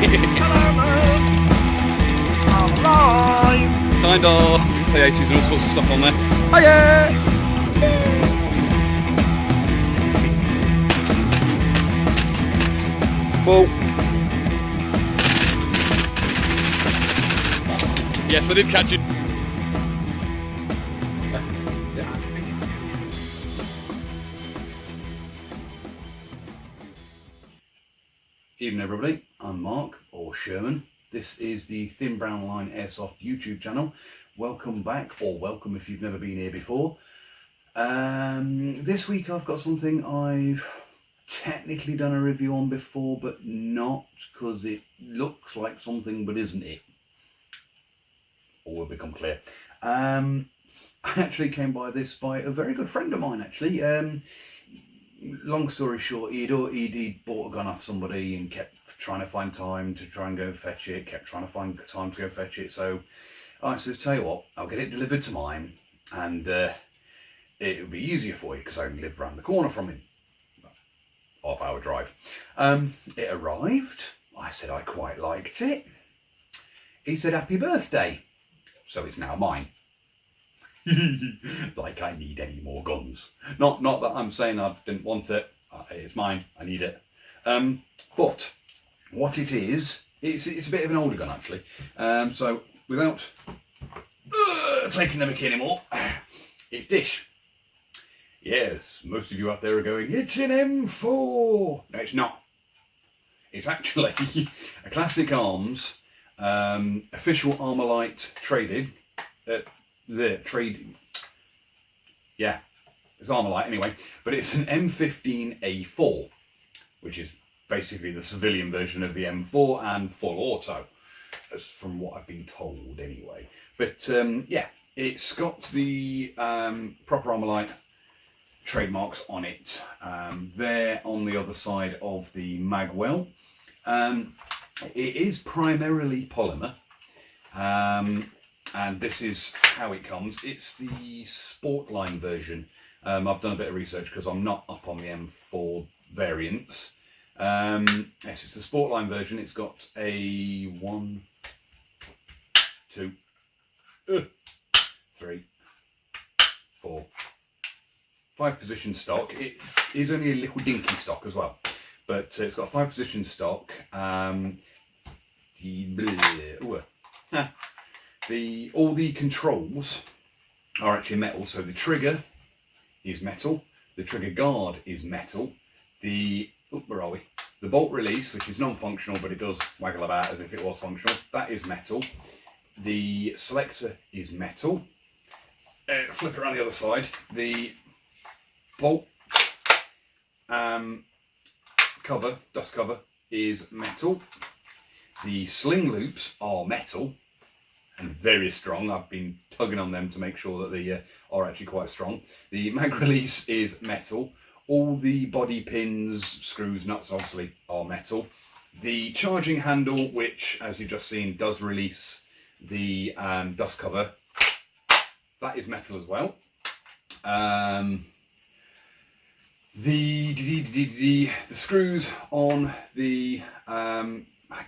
Hello, man. I'm alive. Kind of. T80s and all sorts of stuff on there. Oh yeah. Full. Yes, I did catch it. Evening everybody, I'm Mark, or Sherman. This is the Thin Brown Line Airsoft YouTube channel. Welcome back, or welcome if you've never been here before. This week I've got something I've technically done a review on before, but not, because it looks like something but isn't it. Or will become clear. I actually came by this by a very good friend of mine actually. Long story short, he'd bought a gun off somebody and kept trying to find time to try and go fetch it, kept trying to find time to go fetch it. So I said, tell you what, I'll get it delivered to mine and it'll be easier for you because I live around the corner from him. Half-hour drive. It arrived. I said I quite liked it. He said, happy birthday. So it's now mine. Like I need any more guns. Not that I'm saying I didn't want it. It's mine. I need it. But what it is, it's a bit of an older gun actually. So without taking the mickey anymore, it's this. Yes, most of you out there are going, it's an M4. No, it's not. It's actually a Classic Arms official Armalite traded. Yeah, it's Armalite anyway, but it's an M15A4, which is basically the civilian version of the M4 and full auto, as from what I've been told anyway. But yeah, it's got the proper Armalite trademarks on it. There on the other side of the mag well. It is primarily polymer. And this is how it comes. It's the Sportline version. I've done a bit of research because I'm not up on the M4 variants. Yes, it's the Sportline version. It's got a 1, 2, 3, 4, 5 position stock. It is only a little dinky stock as well, but it's got a 5 position stock. All the controls are actually metal, so the trigger is metal, the trigger guard is metal, where are we? The bolt release, which is non-functional but it does waggle about as if it was functional, that is metal. The selector is metal. Flip it around the other side. The bolt cover, dust cover, is metal. The sling loops are metal. And very strong. I've been tugging on them to make sure that they are actually quite strong. The mag release is metal. All the body pins, screws, nuts obviously are metal. The charging handle, which as you've just seen does release the dust cover, that is metal as well. The screws on the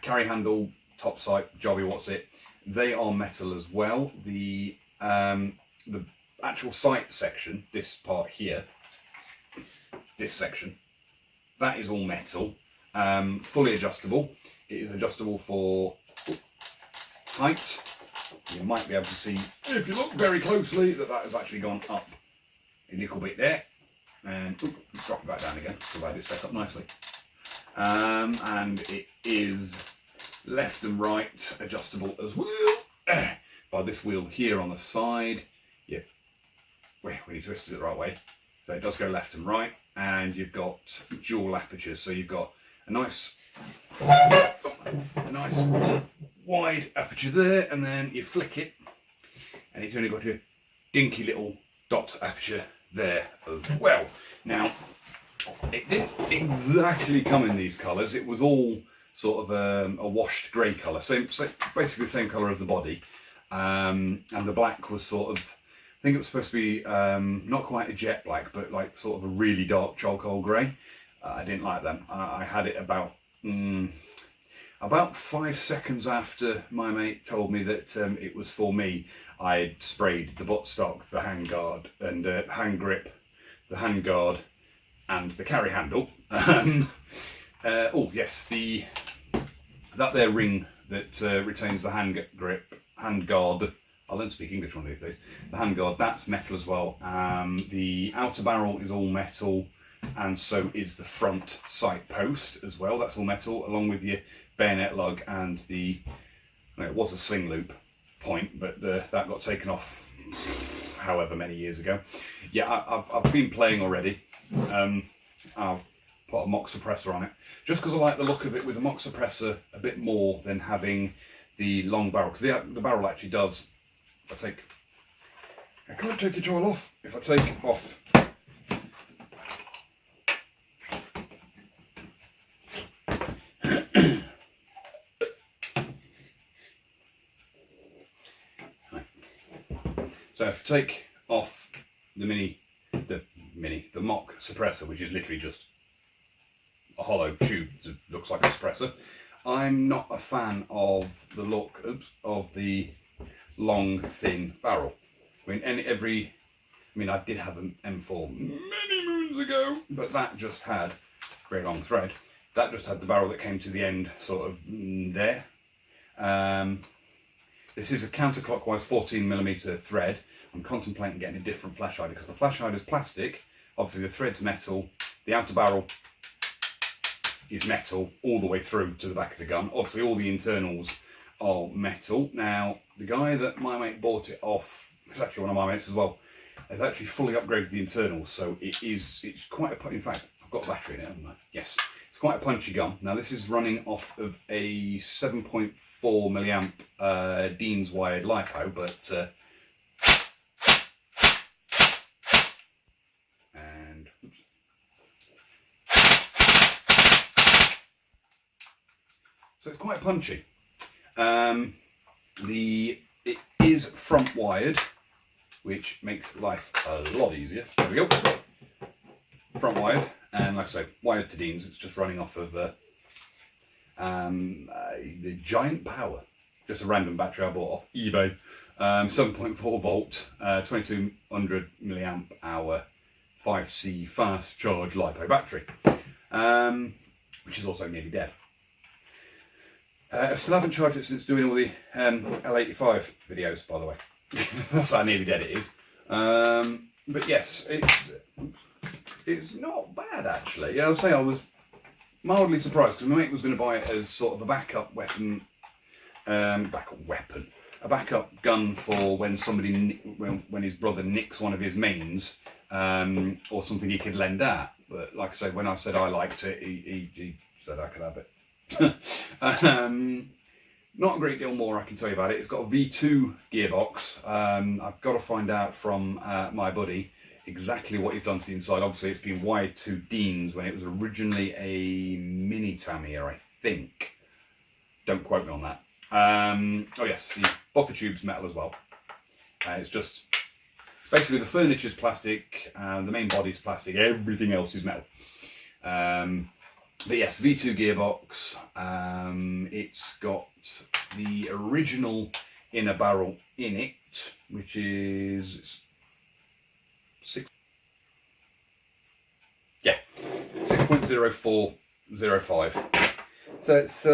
carry handle, top sight, jobby what's it, they are metal as well. The actual sight section, this part here, this section, that is all metal, fully adjustable. It is adjustable for height. You might be able to see, if you look very closely, that has actually gone up a little bit there. And drop it back down again, so I had it set up nicely. And it is left and right adjustable as well by this wheel here on the side. Yep, when you twist it the right way, so it does go left and right. And you've got dual apertures, so you've got a nice wide aperture there, and then you flick it and it's only got a dinky little dot aperture there as well. Now, it didn't exactly come in these colours. It was all sort of a washed grey colour, basically the same colour as the body, and the black was sort of, I think it was supposed to be not quite a jet black, but like sort of a really dark charcoal grey. I didn't like them. I had it about, I About 5 seconds after my mate told me that it was for me, I had sprayed the buttstock, the handguard, and hand grip, the handguard, and the carry handle. Oh yes, that there ring that retains the hand grip, handguard. I don't speak English one of these days. The handguard, that's metal as well. The outer barrel is all metal, and so is the front sight post as well. That's all metal, along with your bayonet lug and it was a sling loop point, but that got taken off however many years ago. Yeah, I've been playing already. I'll put a mock suppressor on it, just because I like the look of it with the mock suppressor a bit more than having the long barrel, because the barrel actually does, I can't take it all off. If I take it off, so if I take off the mock suppressor, which is literally just a hollow tube that looks like a suppressor, I'm not a fan of the look of the long, thin barrel. I did have an M4 many moons ago, but that just had very long thread. That just had the barrel that came to the end, sort of there. This is a counterclockwise 14mm thread. I'm contemplating getting a different flash hider, because the flash hider is plastic. Obviously, the thread's metal. The outer barrel is metal all the way through to the back of the gun. Obviously, all the internals are metal. Now, the guy that my mate bought it off, it's actually one of my mates as well, has actually fully upgraded the internals, so it's quite a, in fact, I've got a battery in it, haven't I? Yes. It's quite a punchy gun. Now, this is running off of a 7.4 milliamp Dean's wired LiPo, but so it's quite punchy. It is front wired, which makes life a lot easier. There we go. Front wired, and like I say, wired to Dean's. It's just running off of the Giant Power, just a random battery I bought off eBay. 7.4 volt, 2200 milliamp hour, 5C fast charge LiPo battery, which is also nearly dead. I still haven't charged it since doing all the L85 videos, by the way. That's how nearly dead it is. But yes, it's not bad actually. I'll say I was mildly surprised, because my mate was going to buy it as sort of a backup weapon, a backup gun for when when his brother nicks one of his mains, or something he could lend out. But like I say, when I said I liked it, he said I could have it. Not a great deal more I can tell you about it. It's got a V2 gearbox. I've got to find out from my buddy exactly what he's done to the inside. Obviously, it's been wired to Dean's when it was originally a mini Tamiya, I think. Don't quote me on that. Oh yes, the buffer tube's metal as well. It's just basically the furniture's plastic, the main body's plastic, everything else is metal. But yes, V2 gearbox. It's got the original inner barrel in it, which is 6.0405. So it's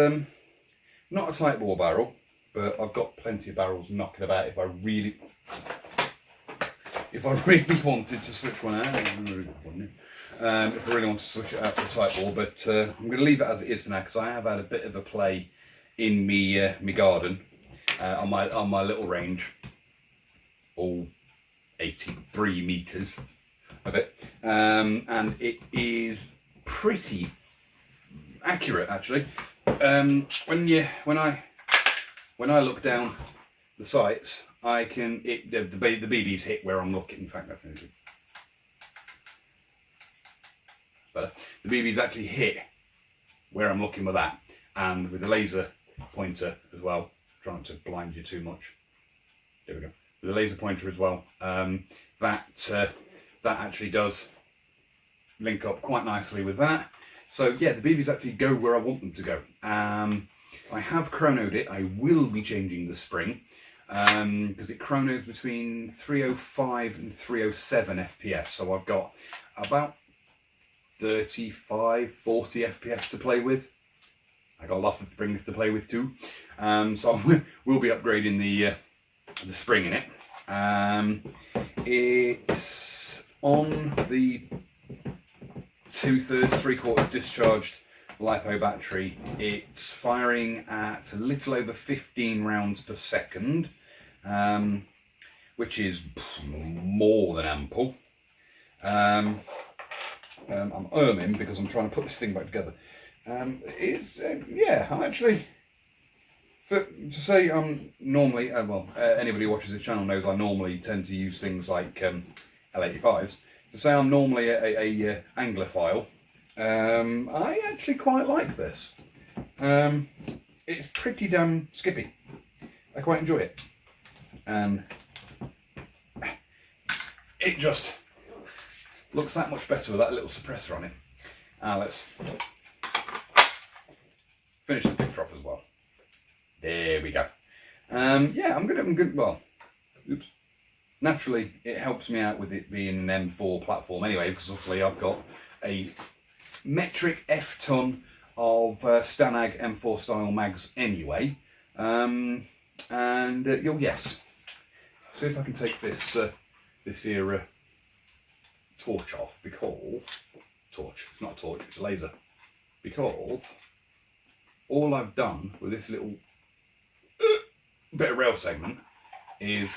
not a tight bore barrel, but I've got plenty of barrels knocking about if I really wanted to switch one out. If I really want to switch it out for a tight bore, but I'm going to leave it as it is for now, because I have had a bit of a play in me garden on my little range, all 83 meters of it, and it is pretty accurate actually. When I look down the sights, I can the BBs hit where I'm looking. In fact, definitely. But the BBs actually hit where I'm looking with that, and with the laser pointer as well. Trying to blind you too much. There we go. With the laser pointer as well, that actually does link up quite nicely with that. So yeah, the BBs actually go where I want them to go. I have chronoed it. I will be changing the spring because it chronos between 305 and 307 FPS. So I've got about 35, 40 FPS to play with. I got a lot of springs to play with too. So we'll be upgrading the spring in it. It's on the 2/3, 3/4 discharged LiPo battery. It's firing at a little over 15 rounds per second, which is more than ample. I'm because I'm trying to put this thing back together. Yeah, I'm actually, to say I'm normally, anybody who watches the channel knows I normally tend to use things like L85s. To say I'm normally a Anglophile, I actually quite like this. It's pretty damn skippy. I quite enjoy it. It just looks that much better with that little suppressor on it. Let's finish the picture off as well. There we go. Yeah, I'm good. Well, oops. Naturally, it helps me out with it being an M4 platform anyway, because obviously I've got a metric F-ton of Stanag M4 style mags anyway. You'll guess. See if I can take this this here torch off, because it's not a torch, it's a laser, because all I've done with this little bit of rail segment is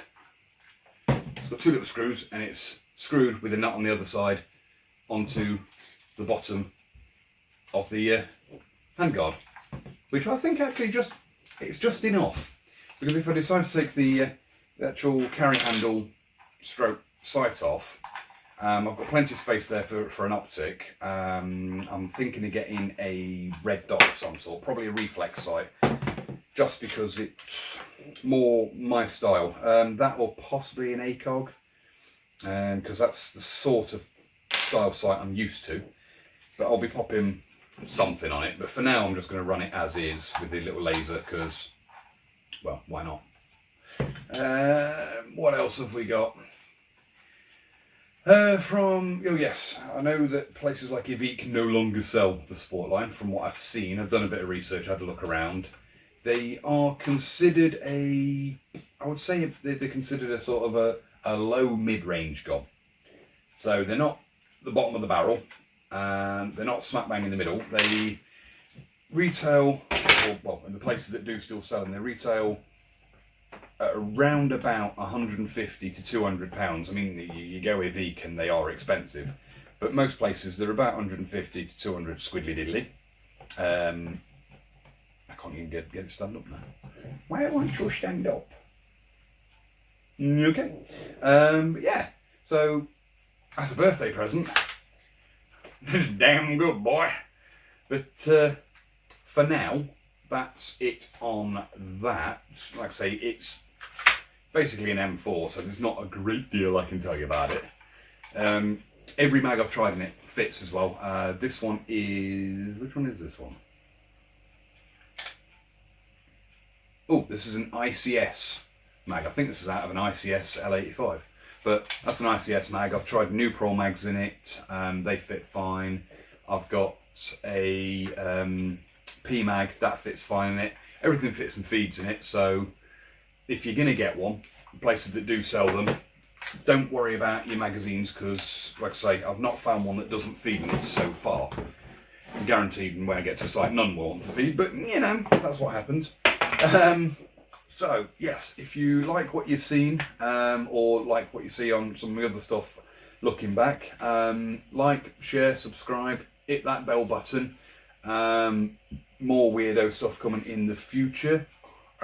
it's got two little screws, and it's screwed with a nut on the other side onto the bottom of the handguard, which I think actually it's just enough, because if I decide to take the actual carry handle stroke sight off, I've got plenty of space there for an optic. I'm thinking of getting a red dot of some sort, probably a reflex sight, just because it's more my style. That or possibly an ACOG, because that's the sort of style sight I'm used to. But I'll be popping something on it. But for now, I'm just going to run it as is with the little laser, because, well, why not? What else have we got? Yes, I know that places like Evic no longer sell the Sportline. From what I've seen, I've done a bit of research, had a look around. They are considered I would say they're considered a sort of a low mid-range gob. So they're not the bottom of the barrel, they're not smack bang in the middle. They retail, in the places that do still sell them, they retail at around about 150 to 200 pounds. I mean, you go with Eek and they are expensive, but most places they're about 150 to 200 squiddly diddly. I can't even get it stand up now. Why won't you stand up? Okay. Yeah, so as a birthday present, damn good, boy. But for now, that's it on that. Like I say, it's basically an M4, so there's not a great deal I can tell you about it. Every mag I've tried in it fits as well. This one is... which one is this one? Oh, this is an ICS mag. I think this is out of an ICS L85. But that's an ICS mag. I've tried new Pro mags in it. They fit fine. I've got a P mag that fits fine in it. Everything fits and feeds in it. So if you're going to get one, places that do sell them, don't worry about your magazines, because, like I say, I've not found one that doesn't feed in it so far. I'm guaranteed when I get to site, none will want to feed, but you know, that's what happens. So yes, if you like what you've seen, or like what you see on some of the other stuff looking back, like, share, subscribe, hit that bell button. More weirdo stuff coming in the future.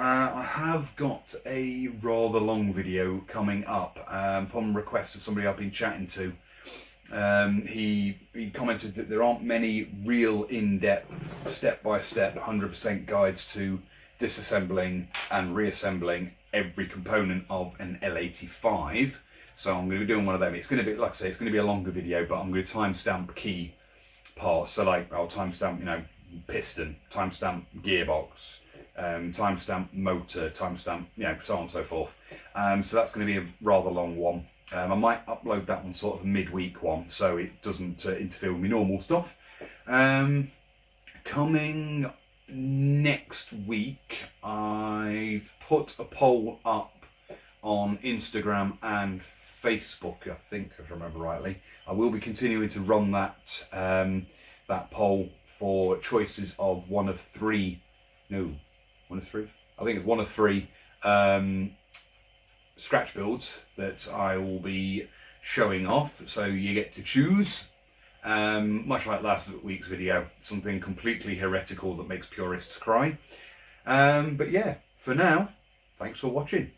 I have got a rather long video coming up upon request of somebody I've been chatting to. He commented that there aren't many real in-depth, step-by-step, 100% guides to disassembling and reassembling every component of an L85. So I'm going to be doing one of them. It's going to be, like I say, it's going to be a longer video, but I'm going to timestamp key parts. So like, I'll timestamp, you know, piston, timestamp gearbox, timestamp motor, timestamp, so on and so forth. So that's going to be a rather long one. I might upload that one sort of a midweek one, so it doesn't interfere with my normal stuff. Coming next week, I've put a poll up on Instagram and Facebook, I think, if I remember rightly. I will be continuing to run that that poll for choices of one of three. I think it's one of three scratch builds that I will be showing off. So you get to choose. Much like last week's video, something completely heretical that makes purists cry. But yeah, for now, thanks for watching.